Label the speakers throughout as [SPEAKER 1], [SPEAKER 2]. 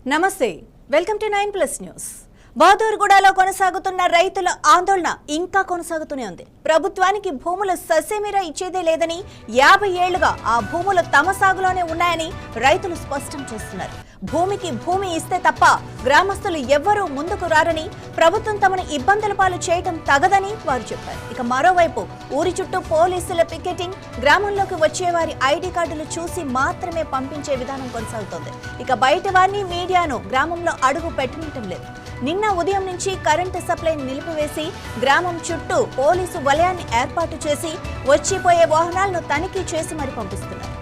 [SPEAKER 1] నమస్తే, welcome to 9+ news. బహదూర్గూడలో కొనసాగుతున్న రైతుల ఆందోళన ఇంకా కొనసాగుతూనే ఉంది. ప్రభుత్వానికి భూములు ససేమిరా ఇచ్చేదే లేదని 50 ఏళ్లుగా ఆ భూములు తమ సాగులోనే ఉన్నాయని రైతులు స్పష్టం చేస్తున్నారు. భూమికి భూమి ఇస్తే తప్ప గ్రామస్తులు ఎవ్వరూ ముందుకు రారని, ప్రభుత్వం తమను ఇబ్బందుల పాలు చేయటం తగదని వారు చెప్పారు. ఇక మరోవైపు ఊరి చుట్టూ పోలీసుల పికెటింగ్, గ్రామంలోకి వచ్చే వారి ఐడి కార్డులు చూసి మాత్రమే పంపించే విధానం కొనసాగుతోంది. ఇక బయట వారిని, మీడియాను గ్రామంలో అడుగు పెట్టనివ్వటం లేదు. నిన్న ఉదయం నుంచి కరెంటు సప్లై నిలిపివేసి గ్రామం చుట్టూ పోలీసు వలయాన్ని ఏర్పాటు చేసి వచ్చిపోయే వాహనాలను తనిఖీ చేసి మరి పంపిస్తున్నారు.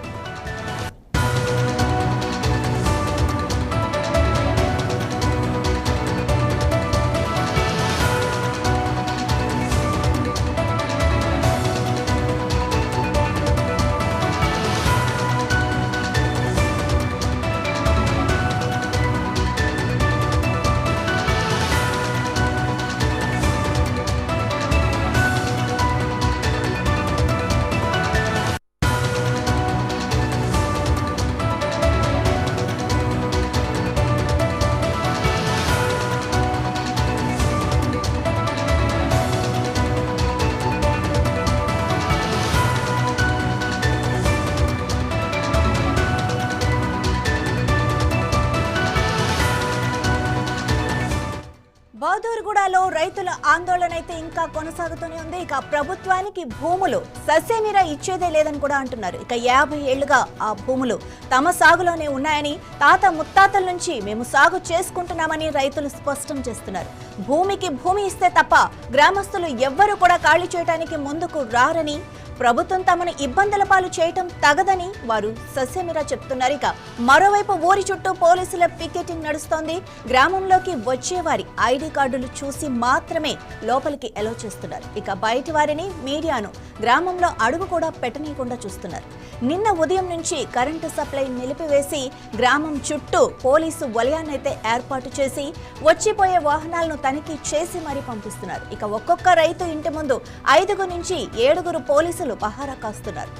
[SPEAKER 1] బహదూర్గూడలో రైతుల ఆందోళన అయితే ఇంకా కొనసాగుతూనే ఉంది. ఇక ప్రభుత్వానికి భూములు ససేమిరా ఇచ్చేదే లేదని కూడా అంటున్నారు. ఇక 50 ఏళ్లుగా ఆ భూములు తమ సాగులోనే ఉన్నాయని, తాత ముత్తాతల నుంచి మేము సాగు చేసుకుంటున్నామని రైతులు స్పష్టం చేస్తున్నారు. భూమికి భూమి ఇస్తే తప్ప గ్రామస్తులు ఎవ్వరూ కూడా ఖాళీ చేయడానికి ముందుకు రారని, ప్రభుత్వం తమను ఇబ్బందుల పాలు చేయటం తగదని వారు ససేమిరా చెప్తున్నారు. ఇక మరోవైపు ఊరి చుట్టూ పోలీసుల పికెటింగ్ నడుస్తోంది. గ్రామంలోకి వచ్చేవారి ఐడి కార్డులు చూసి మాత్రమే లోపలికి ఎలో చేస్తున్నారు. ఇక బయటి వారిని, మీడియాను గ్రామంలో అడుగు కూడా పెట్టనీయకుండా చూస్తున్నారు. నిన్న ఉదయం నుంచి కరెంటు సప్లై నిలిపివేసి గ్రామం చుట్టూ పోలీసు వలయాన్నైతే ఏర్పాటు చేసి వచ్చిపోయే వాహనాలను తనిఖీ చేసి మరీ పంపిస్తున్నారు. ఇక ఒక్కొక్క రైతు ఇంటి ముందు 5 నుంచి 7 పోలీసులు పహారా కాస్తున్నారు.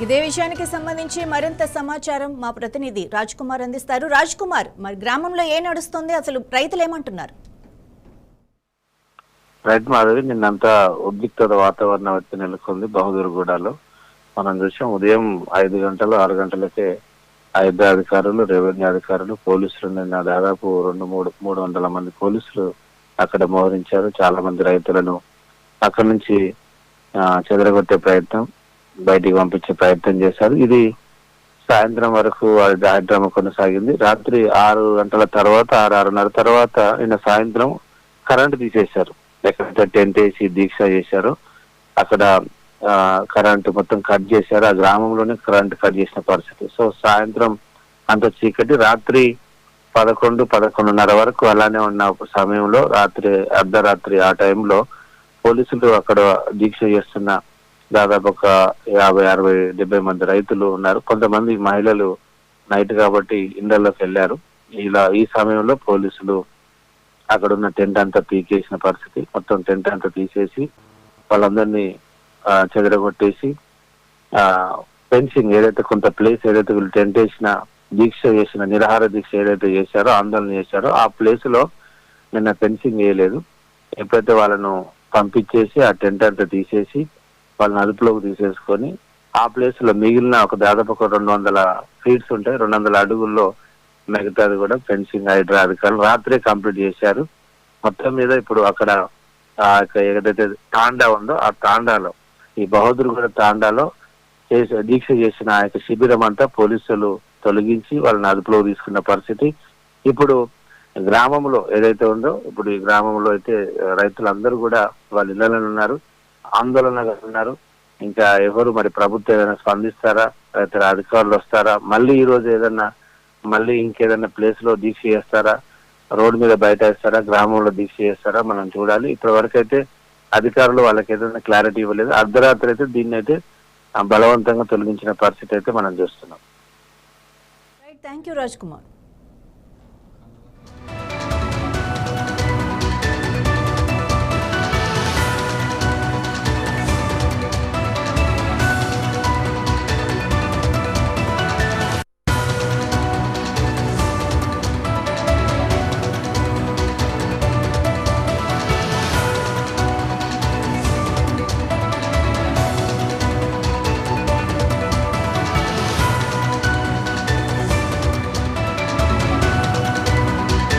[SPEAKER 1] ఇదే విషయానికి సంబంధించి మరింత సమాచారం మా ప్రతినిధి రాజ్ కుమార్ అందిస్తారు. రాజ్ కుమార్, మరి గ్రామంలో ఏ నడుస్తుంది, అసలు రైతులు ఏమంటున్నారు?
[SPEAKER 2] రైట్ మాధవి, నిన్నంతా ఉద్రిక్తత వాతావరణం వచ్చి నెలకొంది బహదూర్గూడలో. మనం చూసాం ఉదయం 5 గంటలు 6 గంటలకే ఆయుధ అధికారులు, రెవెన్యూ అధికారులు, పోలీసులు నిన్న దాదాపు 200-300 మంది పోలీసులు అక్కడ మోహరించారు. చాలా మంది రైతులను అక్కడి నుంచి చెదరగొట్టే ప్రయత్నం, బయటికి పంపించే ప్రయత్నం చేశారు. ఇది సాయంత్రం వరకు కార్యక్రమం కొనసాగింది. రాత్రి 6 గంటల తర్వాత 6-6:30 తర్వాత నిన్న సాయంత్రం కరెంటు తీసేశారు. ఎక్కడైతే టెంట్ వేసి దీక్ష చేశారో అక్కడ కరెంటు మొత్తం కట్ చేశారు. ఆ గ్రామంలోనే కరెంటు కట్ చేసిన పరిస్థితి. సో సాయంత్రం అంత చీకటి. రాత్రి 11-11:30 వరకు అలానే ఉన్న సమయంలో అర్ధరాత్రి ఆ టైంలో పోలీసులు అక్కడ దీక్ష చేస్తున్న దాదాపు ఒక 50-60-70 మంది రైతులు ఉన్నారు. కొంతమంది మహిళలు నైట్ కాబట్టి ఇళ్లలోకి వెళ్ళారు. ఈ సమయంలో పోలీసులు అక్కడ ఉన్న టెంట్ అంతా పీకేసిన పరిస్థితి. మొత్తం టెంట్ అంతా తీసేసి వాళ్ళందరినీ చెదరగొట్టేసి ఫెన్సింగ్ ఏదైతే కొంత ప్లేస్ ఏదైతే వీళ్ళు టెంట్ వేసిన దీక్ష చేసిన నిరాహార దీక్ష ఏదైతే చేశారో, ఆందోళన చేశారో ఆ ప్లేస్ లో నిన్న ఫెన్సింగ్ వేయలేదు. ఎప్పుడైతే వాళ్ళను పంపించేసి ఆ టెంట్ అంతా తీసేసి వాళ్ళని అదుపులోకి తీసేసుకొని ఆ ప్లేస్ లో మిగిలిన ఒక దాదాపు ఒక 200 ఫీట్స్ ఉంటాయి, 200 అడుగుల్లో మిగతాది కూడా ఫెన్సింగ్ హైడ్రా అధికారులు రాత్రే కంప్లీట్ చేశారు. మొత్తం మీద ఇప్పుడు అక్కడ ఏదైతే తాండా ఉందో ఆ తాండాలో, ఈ బహదూర్గూడ తాండాలో దీక్ష చేసిన ఆ యొక్క శిబిరం అంతా పోలీసులు తొలగించి వాళ్ళని అదుపులో తీసుకున్న పరిస్థితి. ఇప్పుడు గ్రామంలో ఏదైతే ఉందో, ఇప్పుడు ఈ గ్రామంలో అయితే రైతులందరూ కూడా వాళ్ళ ఇళ్లలో ఉన్నారు, ఆందోళనగా ఉన్నారు. ఇంకా ఎవరు మరి ప్రభుత్వం ఏదైనా స్పందిస్తారా, రైతుల అధికారులు వస్తారా, మళ్ళీ ఈ రోజు ఏదన్నా మళ్ళీ ఇంకేదైనా ప్లేస్ లో దీక్ష చేస్తారా, రోడ్డు మీద బయట వేస్తారా, గ్రామంలో దీక్ష చేస్తారా, మనం చూడాలి. ఇప్పటి వరకు అయితే అధికారులు వాళ్ళకి ఏదైనా క్లారిటీ ఇవ్వలేదు. అర్ధరాత్రి అయితే దీన్ని అయితే బలవంతంగా తొలగించిన పరిస్థితి అయితే మనం చూస్తున్నాం.
[SPEAKER 1] Right, thank you Raj Kumar.